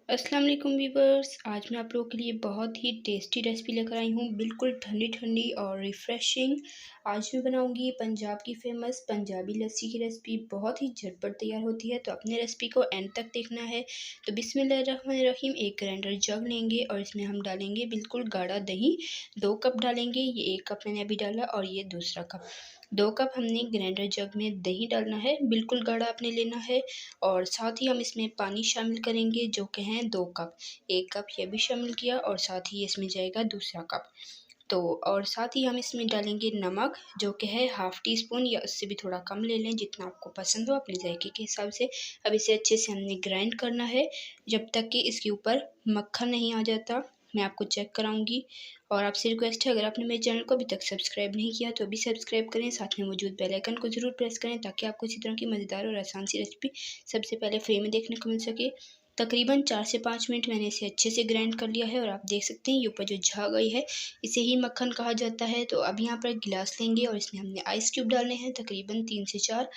अस्सलाम वालेकुम व्यूवर्स। आज मैं आप लोगों के लिए बहुत ही टेस्टी रेसिपी लेकर आई हूँ, बिल्कुल ठंडी ठंडी और रिफ़्रेशिंग। आज मैं बनाऊँगी पंजाब की फ़ेमस पंजाबी लस्सी की रेसिपी। बहुत ही झटपट तैयार होती है, तो अपने रेसिपी को एंड तक देखना है। तो बिस्मिल्लाहिर्रहमानिर्रहीम, एक ग्राइंडर जग लेंगे और इसमें हम डालेंगे बिल्कुल गाढ़ा दही। 2 कप डालेंगे, ये 1 कप मैंने अभी डाला और ये दूसरा कप। 2 कप हमने ग्राइंडर जग में दही डालना है, बिल्कुल गाढ़ा आपने लेना है। और साथ ही हम इसमें पानी शामिल करेंगे जो कि हैं 2 कप। 1 कप ये भी शामिल किया और साथ ही इसमें जाएगा दूसरा कप। तो और साथ ही हम इसमें डालेंगे नमक जो कि है हाफ़ टी स्पून या उससे भी थोड़ा कम ले लें, जितना आपको पसंद हो अपने ज़ायके के हिसाब से। अब इसे अच्छे से हमने ग्राइंड करना है जब तक कि इसके ऊपर मक्खन नहीं आ जाता। मैं आपको चेक कराऊँगी। और आपसे रिक्वेस्ट है, अगर आपने मेरे चैनल को अभी तक सब्सक्राइब नहीं किया तो अभी सब्सक्राइब करें, साथ में मौजूद बेल आइकन को ज़रूर प्रेस करें ताकि आपको इसी तरह की मज़ेदार और आसान सी रेसिपी सबसे पहले फ्री में देखने को मिल सके। तकरीबन 4 से 5 मिनट मैंने इसे अच्छे से ग्राइंड कर लिया है और आप देख सकते हैं ये ऊपर जो झाग आई है इसे ही मक्खन कहा जाता है। तो अब यहाँ पर गिलास लेंगे और इसमें हमने आइस क्यूब डालने हैं तकरीबन 3 से 4।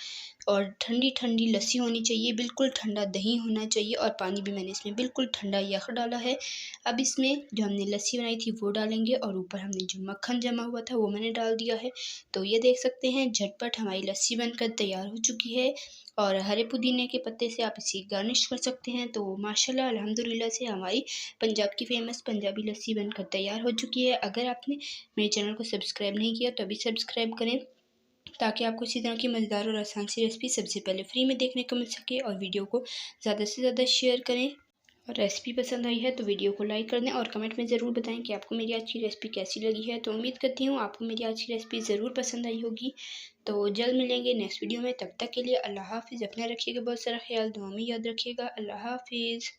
और ठंडी-ठंडी लस्सी होनी चाहिए, बिल्कुल ठंडा दही होना चाहिए और पानी भी मैंने इसमें बिल्कुल ठंडा यख डाला है। अब इसमें जो हमने लस्सी बनाई थी वो डालेंगे और ऊपर हमने जो मक्खन जमा हुआ था वो मैंने डाल दिया है। तो ये देख सकते हैं झटपट हमारी लस्सी बनकर तैयार हो चुकी है। और हरे पुदीने के पत्ते से आप इसे गार्निश कर सकते हैं। तो माशाल्लाह अल्हम्दुलिल्लाह से हमारी पंजाब की फ़ेमस पंजाबी लस्सी बनकर तैयार हो चुकी है। अगर आपने मेरे चैनल को सब्सक्राइब नहीं किया तो अभी सब्सक्राइब करें ताकि आपको इसी तरह की मज़ेदार और आसान सी रेसिपी सबसे पहले फ्री में देखने को मिल सके। और वीडियो को ज़्यादा से ज़्यादा शेयर करें। और रेसिपी पसंद आई है तो वीडियो को लाइक कर दें और कमेंट में ज़रूर बताएं कि आपको मेरी आज की रेसिपी कैसी लगी है। तो उम्मीद करती हूँ आपको मेरी आज की रेसिपी ज़रूर पसंद आई होगी। तो जल्द मिलेंगे नेक्स्ट वीडियो में, तब तक के लिए अल्लाह हाफ़िज़। अपना रखिएगा बहुत सारा ख्याल, दुआ में याद रखिएगा। अल्लाह हाफ़िज़।